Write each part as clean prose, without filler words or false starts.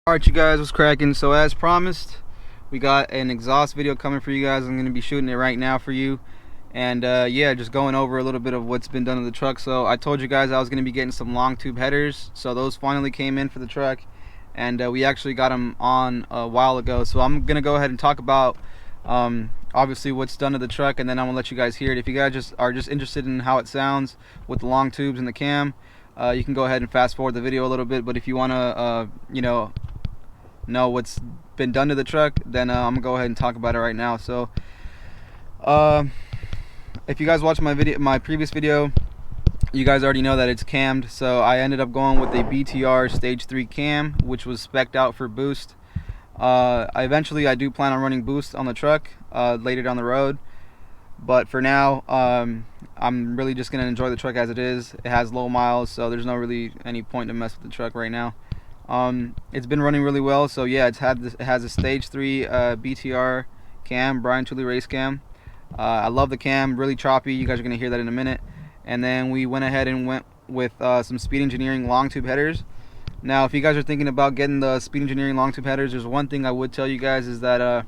Alright you guys, what's cracking? So as promised, we got an exhaust video coming for you guys. I'm going to be shooting it right now for you. And yeah, just going over a little bit of what's been done to the truck. So I told you guys I was going to be getting some long tube headers. So those finally came in for the truck. And we actually got them on a while ago. So I'm going to go ahead and talk about obviously what's done to the truck. And then I'm going to let you guys hear it. If you guys are just interested in how it sounds with the long tubes and the cam, you can go ahead and fast forward the video a little bit. But if you want to, know what's been done to the truck, then I'm gonna go ahead and talk about it right now. So if you guys watched my previous video, you guys already know that it's cammed. So I ended up going with a BTR stage 3 cam, which was spec'd out for boost. Eventually I do plan on running boost on the truck later down the road, but for now I'm really just gonna enjoy the truck as it is. It has low miles, so there's no really any point to mess with the truck right now. It's been running really well. So yeah, it has a stage 3 BTR cam, Brian Tooley race cam. I love the cam, really choppy. You guys are gonna hear that in a minute. And then we went ahead and went with some Speed Engineering long tube headers. Now if you guys are thinking about getting the Speed Engineering long tube headers, there's one thing I would tell you guys is that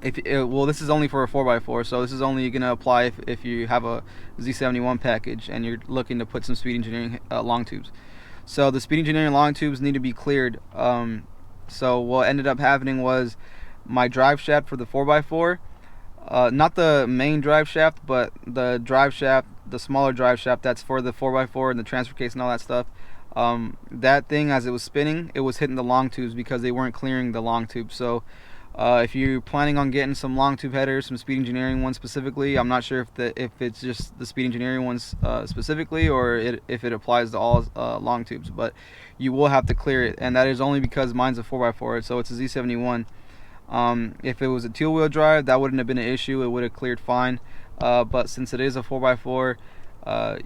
well, this is only for a 4x4, so this is only gonna apply if you have a Z71 package and you're looking to put some Speed Engineering long tubes. So the Speed Engineering long tubes need to be cleared. So what ended up happening was my drive shaft for the 4x4, not the main drive shaft, but the drive shaft, the smaller drive shaft that's for the 4x4 and the transfer case and all that stuff. That thing, as it was spinning, it was hitting the long tubes because they weren't clearing the long tubes. So if you're planning on getting some long tube headers, some Speed Engineering ones specifically, I'm not sure if it's just the Speed Engineering ones specifically, or if it applies to all long tubes, but you will have to clear it, and that is only because mine's a 4x4, so it's a Z71. If it was a teal wheel drive, that wouldn't have been an issue. It would have cleared fine, but since it is a 4x4,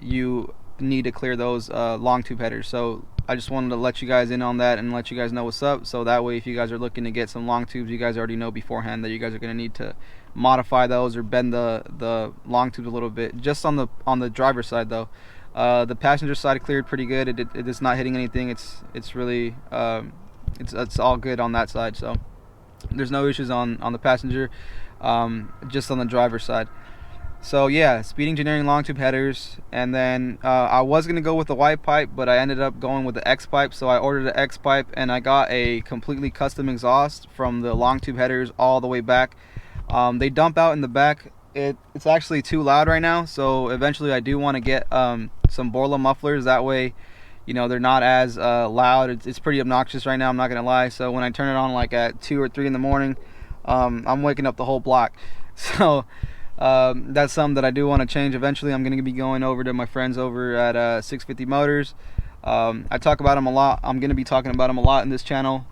you need to clear those long tube headers. So I just wanted to let you guys in on that and let you guys know what's up, so that way if you guys are looking to get some long tubes, you guys already know beforehand that you guys are going to need to modify those or bend the long tubes a little bit. Just on the driver's side though, the passenger side cleared pretty good. It is not hitting anything. It's really it's all good on that side, so there's no issues on the passenger, just on the driver's side. So yeah, Speed Engineering long tube headers. And then I was gonna go with the white pipe, but I ended up going with the X pipe. So I ordered an X pipe and I got a completely custom exhaust from the long tube headers all the way back. They dump out in the back. It's actually too loud right now, so eventually I do want to get some Borla mufflers. That way, you know, they're not as loud. It's pretty obnoxious right now, I'm not gonna lie. So when I turn it on like at 2 or 3 in the morning, I'm waking up the whole block. So that's something that I do want to change eventually. I'm going to be going over to my friends over at 650 Motors. I talk about them a lot. I'm going to be talking about them a lot in this channel.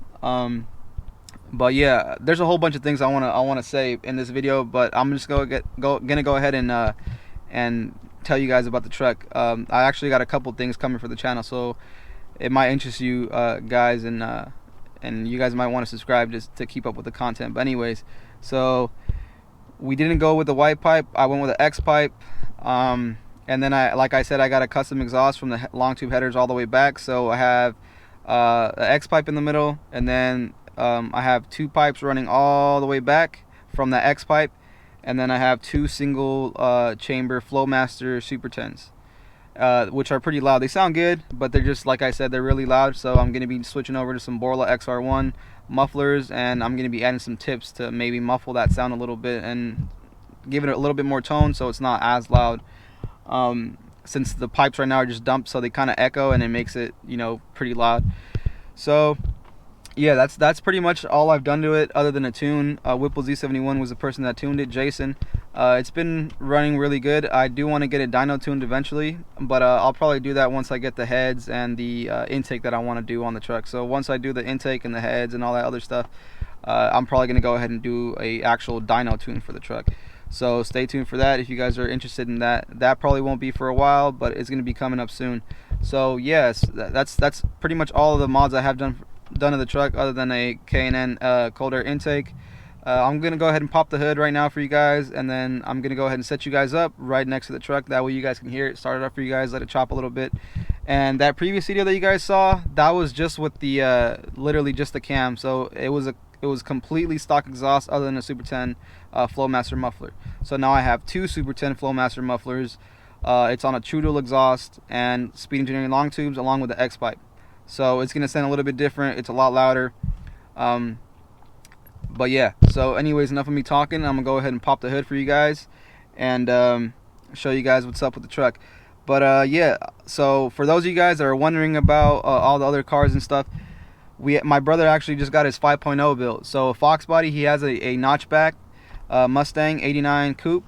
But yeah, there's a whole bunch of things I want to say in this video, but I'm just gonna go ahead and tell you guys about the truck. I actually got a couple things coming for the channel, so it might interest you guys, and you guys might want to subscribe just to keep up with the content. But anyways, so we didn't go with the white pipe. I went with the X pipe, and then like I said, I got a custom exhaust from the long tube headers all the way back. So I have an X pipe in the middle, and then I have 2 pipes running all the way back from the X pipe, and then I have 2 single chamber Flowmaster Super 10s, which are pretty loud. They sound good, but they're just, like I said, they're really loud. So I'm going to be switching over to some Borla XR1 mufflers, and I'm going to be adding some tips to maybe muffle that sound a little bit and give it a little bit more tone so it's not as loud, since the pipes right now are just dumped, so they kind of echo and it makes it, you know, pretty loud. So yeah, that's pretty much all I've done to it other than a tune. Whipple Z71 was the person that tuned it, Jason. It's been running really good. I do want to get it dyno tuned eventually, but I'll probably do that once I get the heads and the intake that I want to do on the truck. So once I do the intake and the heads and all that other stuff, I'm probably going to go ahead and do a actual dyno tune for the truck. So stay tuned for that if you guys are interested in that. That probably won't be for a while, but it's going to be coming up soon. So yes, that's pretty much all of the mods I have done to the truck, other than a K&N cold air intake. I'm gonna go ahead and pop the hood right now for you guys, and then I'm gonna go ahead and set you guys up right next to the truck. That way you guys can hear it, start it up for you guys, let it chop a little bit, And that previous video that you guys saw, that was just with the literally just the cam. So it was completely stock exhaust other than a Super 10 Flowmaster muffler. So now I have two Super 10 Flowmaster mufflers. It's on a true dual exhaust and Speed Engineering long tubes along with the X pipe. So it's gonna sound a little bit different. It's a lot louder. But yeah, so anyways, enough of me talking. I'm gonna go ahead and pop the hood for you guys and show you guys what's up with the truck. But yeah, so for those of you guys that are wondering about all the other cars and stuff, my brother actually just got his 5.0 built. So Fox Body, he has a notchback Mustang 89 coupe,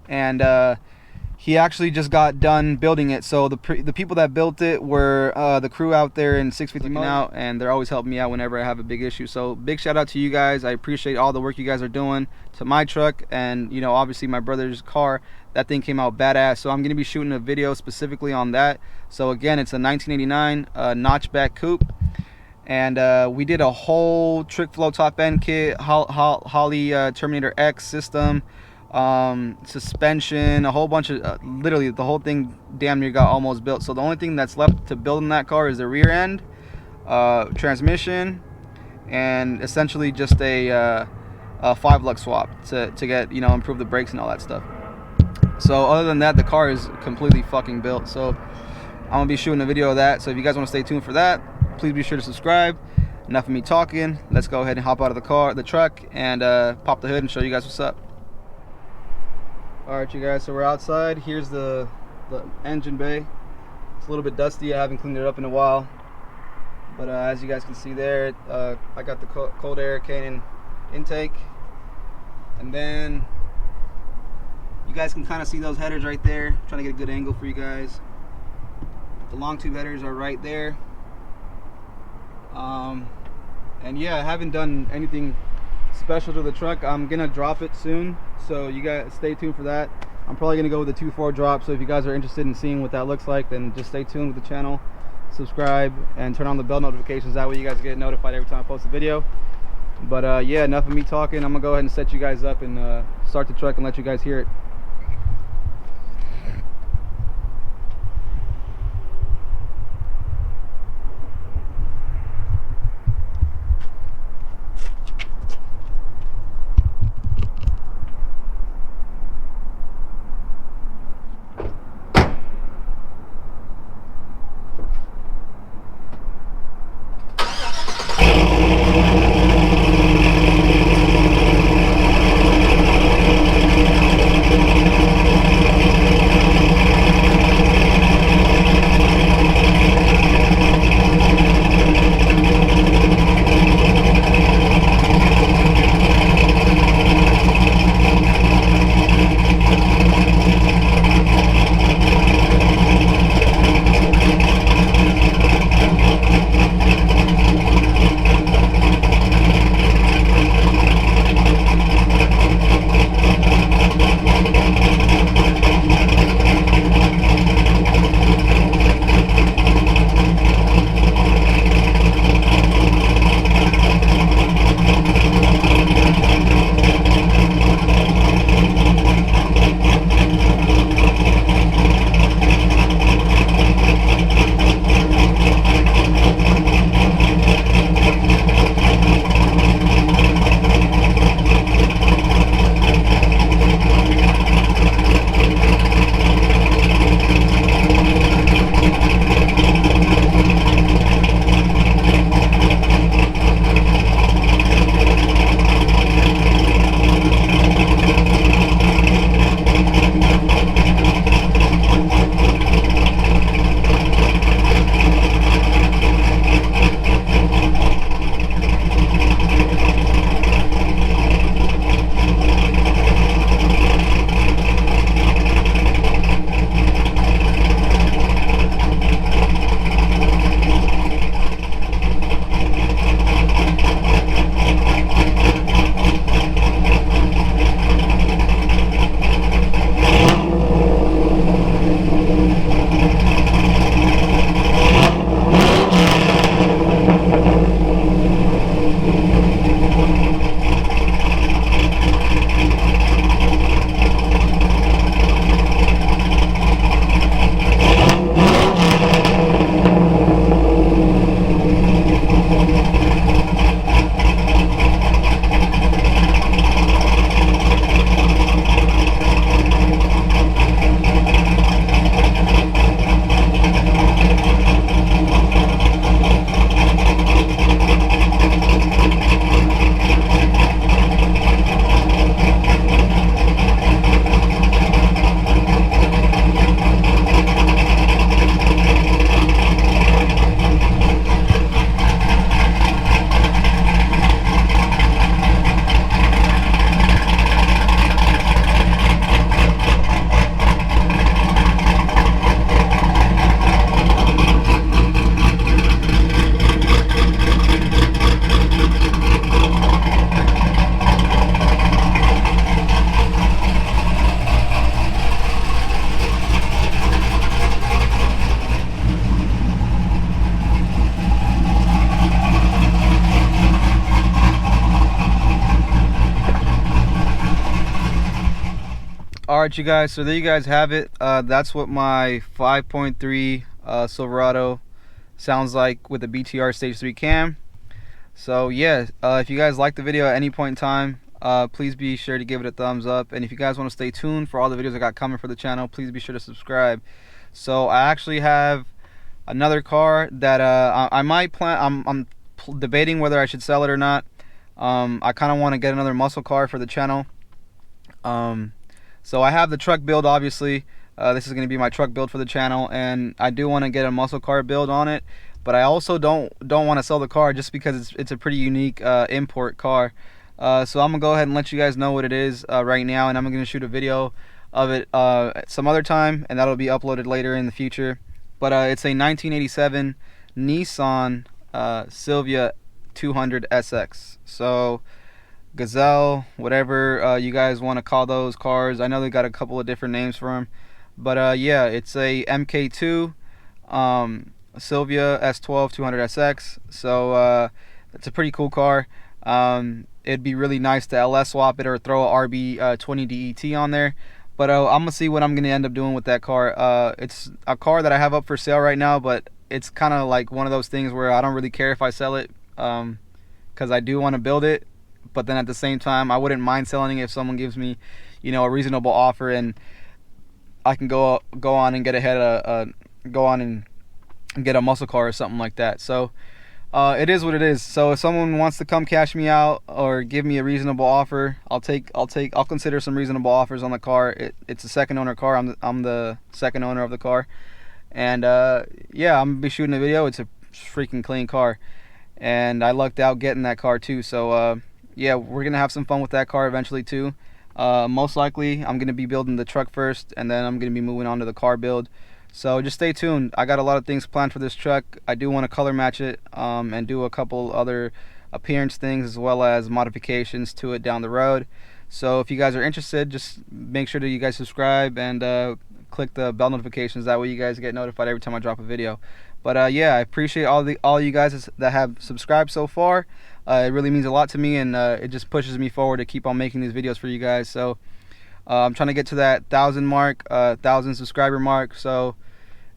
and he actually just got done building it. So the people that built it were the crew out there in 650 out, and they're always helping me out whenever I have a big issue. So big shout out to you guys. I appreciate all the work you guys are doing to my truck, and you know, obviously my brother's car. That thing came out badass. So I'm gonna be shooting a video specifically on that. So again, it's a 1989 notchback coupe, and we did a whole trick flow top end kit, Holley Terminator X system, suspension, a whole bunch of literally the whole thing damn near got almost built. So the only thing that's left to build in that car is the rear end, transmission, and essentially just a 5-lux swap to get, you know, improve the brakes and all that stuff. So other than that, the car is completely fucking built. So I'm gonna be shooting a video of that. So if you guys want to stay tuned for that, please be sure to subscribe. Enough of me talking. Let's go ahead and hop out of the truck, and pop the hood and show you guys what's up. Alright you guys, so we're outside. Here's the engine bay. It's a little bit dusty. I haven't cleaned it up in a while, but as you guys can see there, I got the cold air K&N intake, and then you guys can kind of see those headers right there. I'm trying to get a good angle for you guys. The long tube headers are right there. And yeah, I haven't done anything special to the truck. I'm gonna drop it soon, so you guys stay tuned for that. I'm probably gonna go with the 2.4 drop, so if you guys are interested in seeing what that looks like, then just stay tuned with the channel, subscribe, and turn on the bell notifications. That way you guys get notified every time I post a video. But yeah, enough of me talking. I'm gonna go ahead and set you guys up and start the truck and let you guys hear it. Alright you guys, so there you guys have it. That's what my 5.3 Silverado sounds like with the BTR Stage 3 cam. So yeah, if you guys like the video at any point in time, please be sure to give it a thumbs up. And if you guys want to stay tuned for all the videos I got coming for the channel, please be sure to subscribe. So I actually have another car that I might plan. I'm debating whether I should sell it or not. I kind of want to get another muscle car for the channel. So I have the truck build, obviously. This is going to be my truck build for the channel, and I do want to get a muscle car build on it. But I also don't want to sell the car just because it's a pretty unique import car. So I'm gonna go ahead and let you guys know what it is right now, and I'm gonna shoot a video of it some other time, and that'll be uploaded later in the future. But it's a 1987 Nissan Silvia 200 SX. So Gazelle, whatever you guys want to call those cars. I know they got a couple of different names for them, but yeah, it's a MK2 Silvia S12 200 SX. So it's a pretty cool car. It'd be really nice to LS swap it or throw a RB20 DET on there, but I'm gonna see what I'm gonna end up doing with that car. It's a car that I have up for sale right now, but it's kind of like one of those things where I don't really care if I sell it, because I do want to build it. But then at the same time, I wouldn't mind selling it if someone gives me, you know, a reasonable offer, and I can go on and get get a muscle car or something like that. So it is what it is. So if someone wants to come cash me out or give me a reasonable offer, I'll consider some reasonable offers on the car. It's a second owner car. I'm the second owner of the car, and yeah, I'm gonna be shooting a video. It's a freaking clean car, and I lucked out getting that car too. So yeah, we're gonna have some fun with that car eventually too. Most likely I'm gonna be building the truck first, and then I'm gonna be moving on to the car build. So just stay tuned. I got a lot of things planned for this truck. I do want to color match it, and do a couple other appearance things as well as modifications to it down the road. So if you guys are interested, just make sure that you guys subscribe and click the bell notifications. That way you guys get notified every time I drop a video. But yeah, I appreciate all you guys that have subscribed so far. It really means a lot to me, and it just pushes me forward to keep on making these videos for you guys. So I'm trying to get to that 1,000 mark, 1,000 subscriber mark. So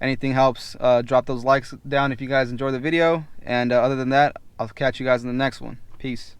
anything helps. Drop those likes down if you guys enjoy the video, and other than that, I'll catch you guys in the next one. Peace.